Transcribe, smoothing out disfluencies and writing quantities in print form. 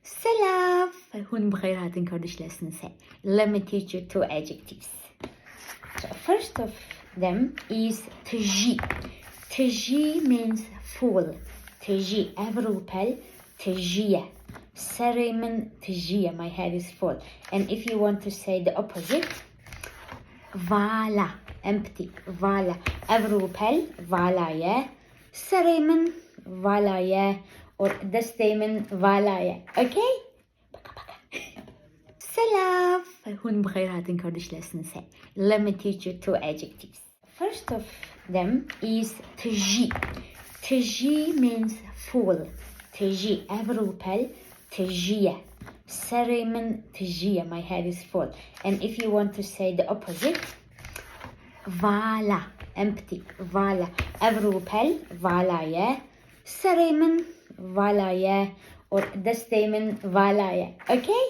Salam! هون بخير هاتن Kurdish lesson say. Let me teach you two adjectives. So first of them is تجي. تجي means full. تجي أفروبل تجية. سري من تجية. My head is full. And if you want to say the opposite, vala, empty, vala. أفروبل valaye. سري من valaye. or دستيمن valaye. Okay? Salam! هون بخير هاتن Kurdish lesson say. Let me teach you two adjectives. First of them is تجي. تجي means full. تجي أفروبل تجية. سري من تجية. My head is full. And if you want to say the opposite, vala, empty, vala. أفروبل valaye. سري من valaye. or دستيمن valaye. Okay?